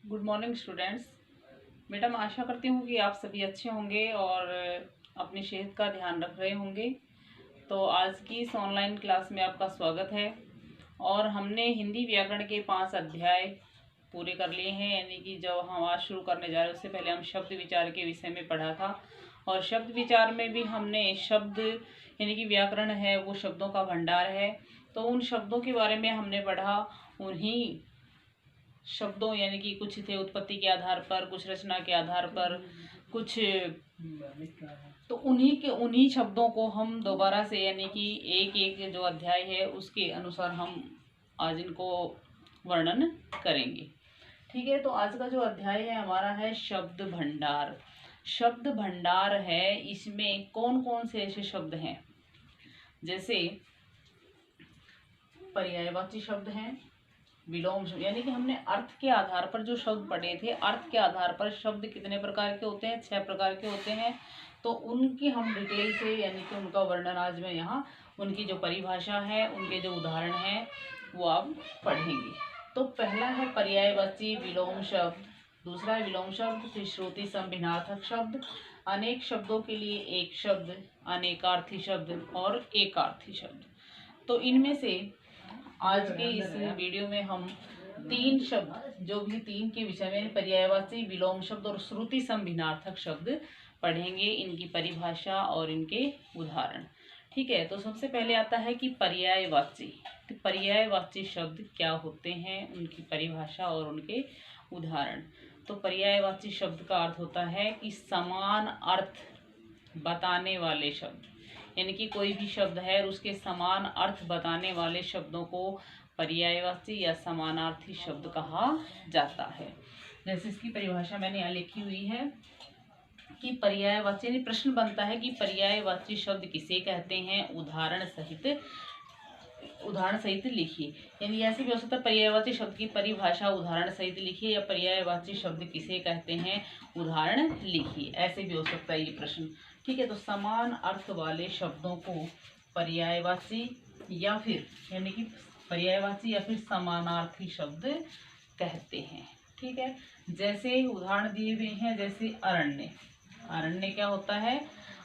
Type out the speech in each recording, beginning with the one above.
Good morning students. बेटा मैं आशा करती हूँ कि आप सभी अच्छे होंगे और अपनी सेहत का ध्यान रख रहे होंगे। तो आज की इस ऑनलाइन क्लास में आपका स्वागत है। और हमने हिंदी व्याकरण के 5 अध्याय पूरे कर लिए हैं, यानी कि जब हम आज शुरू करने जा रहे हैं उससे पहले हम शब्द विचार के विषय में पढ़ा था। और शब्द विचार में भी हमने शब्द यानी कि व्याकरण है वो शब्दों का भंडार है, तो उन शब्दों के बारे में हमने पढ़ा। उन्हीं शब्दों यानी कि कुछ थे उत्पत्ति के आधार पर, कुछ रचना के आधार पर, कुछ तो उन्हीं शब्दों को हम दोबारा से यानी कि एक एक जो अध्याय है उसके अनुसार हम आज इनको वर्णन करेंगे। ठीक है, तो आज का जो अध्याय है हमारा है शब्द भंडार। शब्द भंडार है, इसमें कौन कौन से ऐसे शब्द हैं जैसे पर्यायवाची शब्द हैं, विलोम शब्द, यानी कि हमने अर्थ के आधार पर जो शब्द पढ़े थे, अर्थ के आधार पर शब्द कितने प्रकार के होते हैं, 6 प्रकार के होते हैं। तो उनकी हम डिटेल से यानी कि उनका वर्णन आज मैं यहाँ उनकी जो परिभाषा है, उनके जो उदाहरण हैं वो आप पढ़ेंगे। तो पहला है पर्यायवाची विलोम शब्द, दूसरा है विलोम शब्द, फिर श्रुति संभिन्नार्थक शब्द, अनेक शब्दों के लिए एक शब्द, अनेकार्थी शब्द और एकार्थी शब्द। तो इनमें से आज के इस वीडियो में हम 3 शब्द, जो भी 3 के विषय में पर्यायवाची, विलोम शब्द और श्रुति संभिन्नार्थक शब्द पढ़ेंगे, इनकी परिभाषा और इनके उदाहरण। ठीक है, तो सबसे पहले आता है कि पर्यायवाची। तो पर्यायवाची शब्द क्या होते हैं, उनकी परिभाषा और उनके उदाहरण। तो पर्यायवाची शब्द का अर्थ होता है कि समान अर्थ बताने वाले शब्द, यानी कि कोई भी शब्द है और उसके समान अर्थ बताने वाले शब्दों को पर्यायवाची या समानार्थी शब्द कहा जाता है। जैसे इसकी परिभाषा मैंने यहाँ लिखी हुई है कि पर्यायवाची, यानी प्रश्न बनता है कि पर्यायवाची शब्द किसे कहते हैं, उदाहरण सहित लिखिए। यानी ऐसे भी हो सकता है पर्यायवाची शब्द की परिभाषा उदाहरण सहित लिखिए, या पर्यायवाची शब्द किसे कहते हैं उदाहरण लिखिए, ऐसे भी हो सकता है ये प्रश्न। ठीक है, तो समान अर्थ वाले शब्दों को पर्यायवाची या फिर यानी कि पर्यायवाची या फिर समानार्थी शब्द कहते हैं। ठीक है, जैसे उदाहरण दिए हुए हैं, जैसे अरण्य। अरण्य क्या होता है,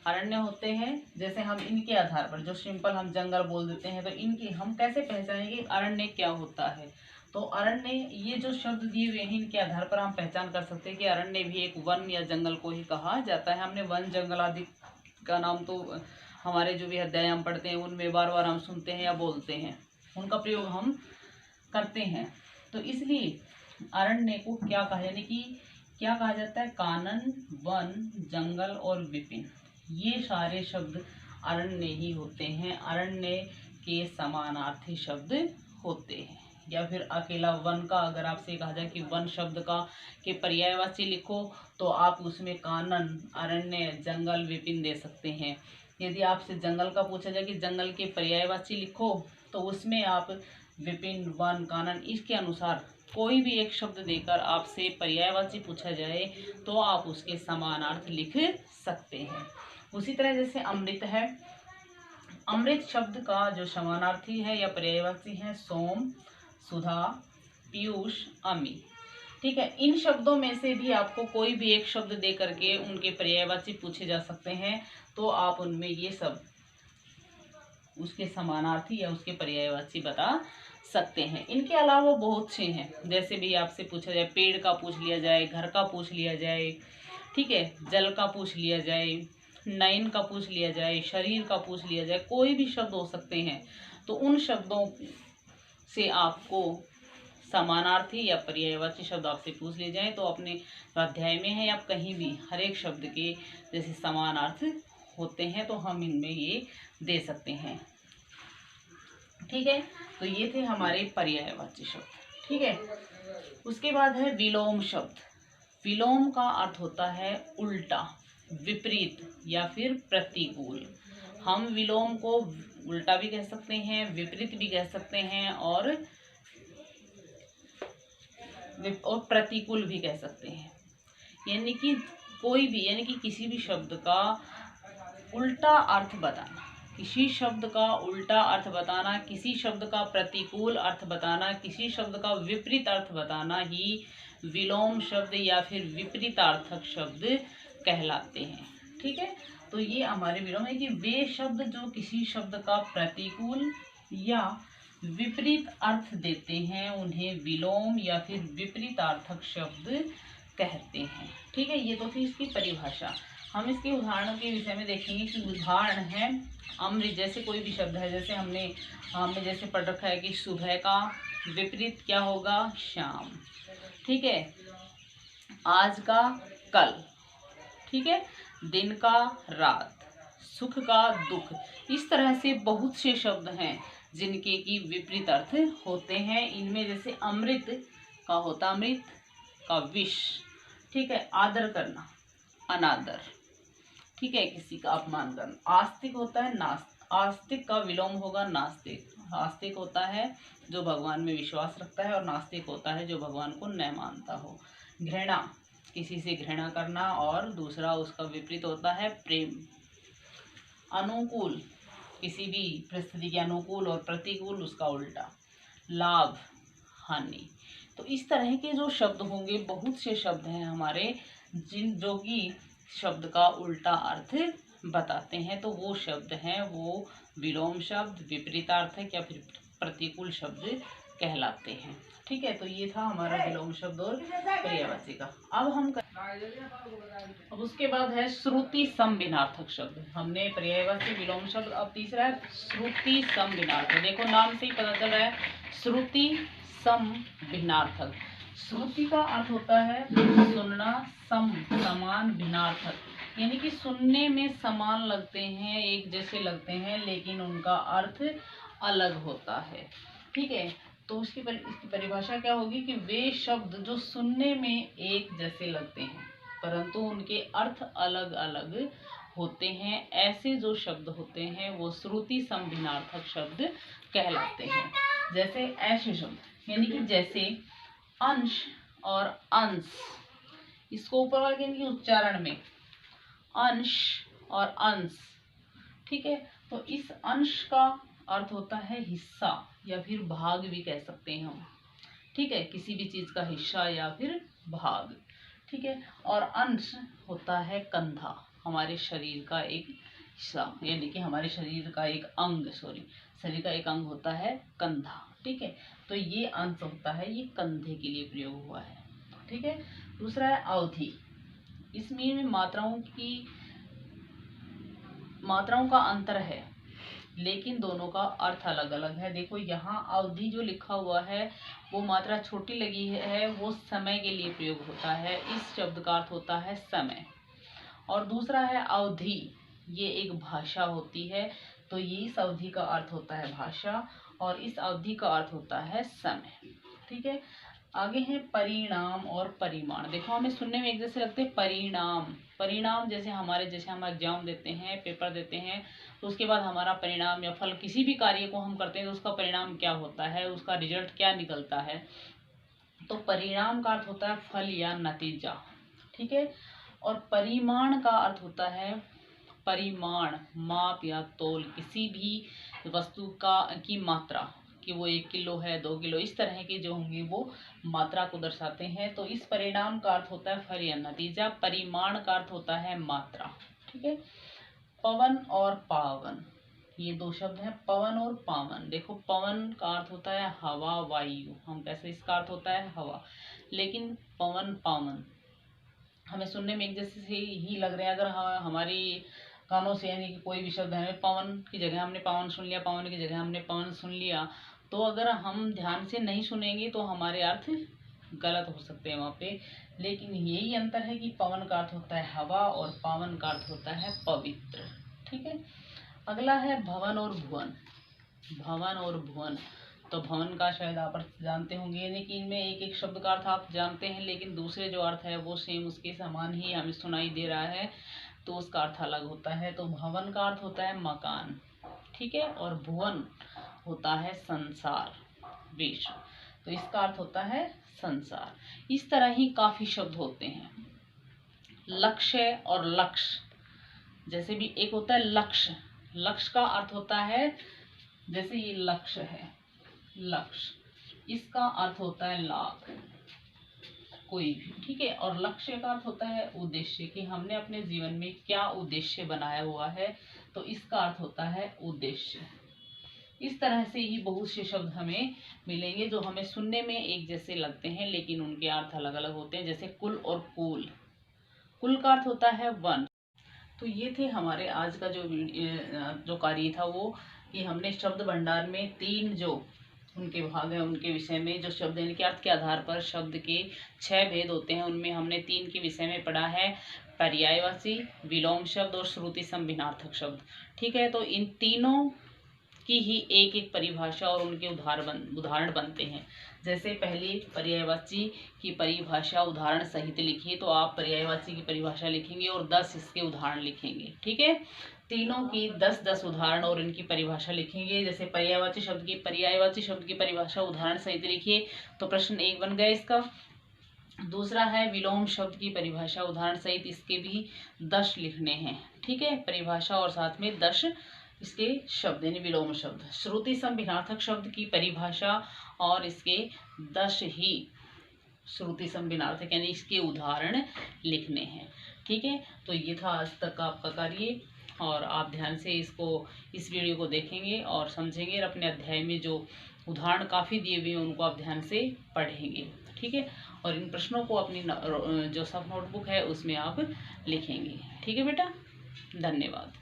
अरण्य होते हैं, जैसे हम इनके आधार पर जो सिंपल हम जंगल बोल देते हैं, तो इनकी हम कैसे पहचानेंगे अरण्य क्या होता है। तो अरण्य, ये जो शब्द दिए हुए हैं इनके आधार पर हम पहचान कर सकते हैं कि अरण्य भी एक वन या जंगल को ही कहा जाता है। हमने वन जंगल आदि का नाम तो हमारे जो भी अध्याय हम पढ़ते हैं उनमें बार बार हम सुनते हैं या बोलते हैं, उनका प्रयोग हम करते हैं। तो इसलिए अरण्य को क्या कहा, यानी कि क्या कहा जाता है, कानन, वन, जंगल और विपिन, ये सारे शब्द अरण्य ही होते हैं, अरण्य के समानार्थी शब्द होते हैं। या फिर अकेला वन का अगर आपसे कहा जाए कि वन शब्द का के पर्यायवाची लिखो, तो आप उसमें कानन, अरण्य, जंगल, विपिन दे सकते हैं। यदि आपसे जंगल का पूछा जाए कि जंगल के पर्यायवाची लिखो, तो उसमें आप विपिन, वन, कानन, इसके अनुसार कोई भी एक शब्द देकर आपसे पर्यायवाची पूछा जाए तो आप उसके समानार्थ लिख सकते हैं। उसी तरह जैसे अमृत है, अमृत शब्द का जो समानार्थी है या पर्यायवाची है सोम, सुधा, पीयूष, अमी। ठीक है, इन शब्दों में से भी आपको कोई भी एक शब्द दे करके उनके पर्यायवाची पूछे जा सकते हैं, तो आप उनमें ये सब उसके समानार्थी या उसके पर्यायवाची बता सकते हैं। इनके अलावा बहुत से हैं, जैसे भी आपसे पूछा जाए पेड़ का पूछ लिया जाए, घर का पूछ लिया जाए, ठीक है, जल का पूछ लिया जाए, नयन का पूछ लिया जाए, शरीर का पूछ लिया जाए, कोई भी शब्द हो सकते हैं। तो उन शब्दों से आपको समानार्थी या पर्यायवाची शब्द आपसे पूछ लिए जाए तो अपने अध्याय में है या कहीं भी हर एक शब्द के जैसे समानार्थ होते हैं तो हम इनमें ये दे सकते हैं। ठीक है, तो ये थे हमारे पर्यायवाची शब्द। ठीक है, उसके बाद है विलोम शब्द। विलोम का अर्थ होता है उल्टा, विपरीत या फिर प्रतिकूल। हम विलोम को उल्टा भी कह सकते हैं, विपरीत भी कह सकते हैं और प्रतिकूल भी कह सकते हैं। यानी कि कोई भी, यानी कि किसी भी शब्द का उल्टा अर्थ बताना, किसी शब्द का उल्टा अर्थ बताना, किसी शब्द का प्रतिकूल अर्थ बताना, किसी शब्द का विपरीत अर्थ बताना ही विलोम शब्द या फिर विपरीतार्थक शब्द कहलाते हैं। ठीक है, तो ये हमारे विलोम है कि वे शब्द जो किसी शब्द का प्रतिकूल या विपरीत अर्थ देते हैं उन्हें विलोम या फिर विपरीतार्थक शब्द कहते हैं। ठीक है, ये तो थी इसकी परिभाषा। हम इसके उदाहरणों के विषय में देखेंगे कि उदाहरण है अमृत, जैसे कोई भी शब्द है, जैसे हमने जैसे पढ़ रखा है कि सुबह का विपरीत क्या होगा, शाम। ठीक है, आज का कल। ठीक है, दिन का रात, सुख का दुख। इस तरह से बहुत से शब्द हैं जिनके की विपरीत अर्थ होते हैं। इनमें जैसे अमृत का होता अमृत का विष। ठीक है, आदर करना अनादर। ठीक है, किसी का अपमान करना। आस्तिक होता है आस्तिक का विलोम होगा नास्तिक। आस्तिक होता है जो भगवान में विश्वास रखता है और नास्तिक होता है जो भगवान को न मानता हो। घृणा, किसी से घृणा करना, और दूसरा उसका विपरीत होता है प्रेम। अनुकूल, किसी भी परिस्थिति के अनुकूल, और प्रतिकूल उसका उल्टा। लाभ, हानि। तो इस तरह के जो शब्द होंगे, बहुत से शब्द हैं हमारे जो कि शब्द का उल्टा अर्थ बताते हैं, तो वो शब्द हैं वो विलोम शब्द, विपरीतार्थक या फिर प्रतिकूल शब्द कहलाते हैं। ठीक है, तो ये था हमारा विलोम शब्द और पर्यायवाची का। अब उसके बाद है श्रुति सम भिन्नार्थक शब्द। हमने पर्यायवाची विलोम शब्द, अब तीसरा है श्रुति सम भिन्नार्थक। देखो नाम से ही पता चल रहा है, श्रुति सम भिन्नार्थक। श्रुति का अर्थ होता है सुनना, सम समान, भिन्नार्थक यानी कि सुनने में समान लगते हैं, एक जैसे लगते हैं, लेकिन उनका अर्थ अलग होता है। ठीक है, तो इसकी परिभाषा क्या होगी कि वे शब्द जो सुनने में एक जैसे लगते हैं परंतु उनके अर्थ अलग अलग होते हैं, ऐसे जो शब्द होते हैं वो श्रुति सम भिन्नार्थक शब्द कहलाते हैं। जैसे ऐसे शब्द यानी कि जैसे अंश और अंश, इसको ऊपर वाले के उच्चारण में अंश और अंश। ठीक है, तो इस अंश का अर्थ होता है हिस्सा या फिर भाग भी कह सकते हैं हम। ठीक है, किसी भी चीज का हिस्सा या फिर भाग। ठीक है, और अंश होता है कंधा, हमारे शरीर का एक हिस्सा, यानी कि हमारे शरीर का एक अंग, शरीर का एक अंग होता है कंधा। ठीक है, तो ये अंश होता है, ये कंधे के लिए प्रयोग हुआ है। ठीक है, दूसरा है अवधि। इसमें मात्राओं का अंतर है लेकिन दोनों का अर्थ अलग अलग है। देखो यहाँ अवधि जो लिखा हुआ है वो मात्रा छोटी लगी है, वो समय के लिए प्रयोग होता है। इस शब्द का अर्थ होता है समय। और दूसरा है अवधि, ये एक भाषा होती है, तो ये इस अवधि का अर्थ होता है भाषा और इस अवधि का अर्थ होता है समय। ठीक है, आगे है परिणाम और परिमाण। देखो हमें सुनने में एक जैसे लगते हैं परिणाम जैसे हम एग्जाम देते हैं, पेपर देते हैं, तो उसके बाद हमारा परिणाम या फल, किसी भी कार्य को हम करते हैं तो उसका परिणाम क्या होता है, उसका रिजल्ट क्या निकलता है। तो परिणाम का अर्थ होता है फल या नतीजा। ठीक है, और परिमाण का अर्थ होता है परिमाण, माप या तोल, किसी भी वस्तु की मात्रा, कि वो 1 किलो है 2 किलो, इस तरह के जो होंगे वो मात्रा को दर्शाते हैं। तो इस परिणाम का अर्थ होता है फल या नतीजा, परिमाण का अर्थ होता है मात्रा। ठीक है, पवन और पावन, ये दो शब्द हैं, पवन और पावन। देखो पवन का अर्थ होता है हवा, वायु, हम कैसे, इसका अर्थ होता है हवा, लेकिन पवन पावन हमें सुनने में एक जैसे से ही लग रहे हैं। अगर हमारी कानों से, यानी कि कोई भी शब्द है, पवन की जगह हमने पावन सुन लिया, पावन की जगह हमने पवन सुन लिया, तो अगर हम ध्यान से नहीं सुनेंगे तो हमारे अर्थ गलत हो सकते हैं वहाँ पे। लेकिन यही अंतर है कि पवन का अर्थ होता है हवा और पावन का अर्थ होता है पवित्र। ठीक है, अगला है भवन और भुवन। भवन और भुवन, तो भवन का शायद आप अर्थ जानते होंगे, यानी कि इनमें एक एक शब्द का अर्थ आप जानते हैं लेकिन दूसरे जो अर्थ है वो सेम उसके समान ही हमें सुनाई दे रहा है, तो उसका अर्थ अलग होता है। तो भवन का अर्थ होता है मकान। ठीक है, और भुवन होता है संसार, विश्व, तो इसका अर्थ होता है संसार। इस तरह ही काफी शब्द होते हैं। लक्ष्य और लक्ष्य, जैसे भी एक होता है लक्ष्य, लक्ष्य का अर्थ होता है, जैसे ये लक्ष्य है, लक्ष्य, इसका अर्थ होता है लाभ। कोई भी, ठीक है। और लक्ष्य का अर्थ होता है उद्देश्य, कि हमने अपने जीवन में क्या उद्देश्य बनाया हुआ है, तो इसका अर्थ होता है उद्देश्य। इस तरह से ही बहुत से शब्द हमें मिलेंगे जो हमें सुनने में एक जैसे लगते हैं लेकिन उनके अर्थ अलग अलग होते हैं। जैसे कुल और कुल, कुल का अर्थ होता है वन। तो ये थे हमारे आज का जो कार्य था वो, कि हमने शब्द भंडार में 3 जो उनके भाग हैं उनके विषय में, जो शब्द इनके अर्थ के आधार पर शब्द के 6 भेद होते हैं, उनमें हमने 3 के विषय में पढ़ा है, पर्यायवाची, विलोम शब्द और श्रुति संभिन्नार्थक शब्द, ठीक है। तो इन तीनों की ही एक एक परिभाषा और उनके उदाहरण बनते हैं। जैसे पहली पर्यायवाची की परिभाषा उदाहरण सहित लिखिए, तो आप पर्यायवाची की परिभाषा लिखेंगे और 10 इसके उदाहरण लिखेंगे, ठीक है। तीनों की 10-10 उदाहरण और इनकी परिभाषा लिखेंगे। जैसे पर्यायवाची शब्द की परिभाषा उदाहरण सहित लिखिए, तो प्रश्न 1 बन गया इसका। दूसरा है विलोम शब्द की परिभाषा उदाहरण सहित, इसके भी 10 लिखने हैं, ठीक है, परिभाषा और साथ में 10 इसके शब्द यानी विलोम शब्द। श्रुति संभिन्नार्थक शब्द की परिभाषा और इसके 10 ही श्रुति संभिन्नार्थक यानी इसके उदाहरण लिखने हैं, ठीक है। तो ये था आज तक का आपका कार्य, और आप ध्यान से इस वीडियो को देखेंगे और समझेंगे, और अपने अध्याय में जो उदाहरण काफ़ी दिए हुए हैं उनको आप ध्यान से पढ़ेंगे, ठीक है। और इन प्रश्नों को अपनी जो सब नोटबुक है उसमें आप लिखेंगे, ठीक है बेटा। धन्यवाद।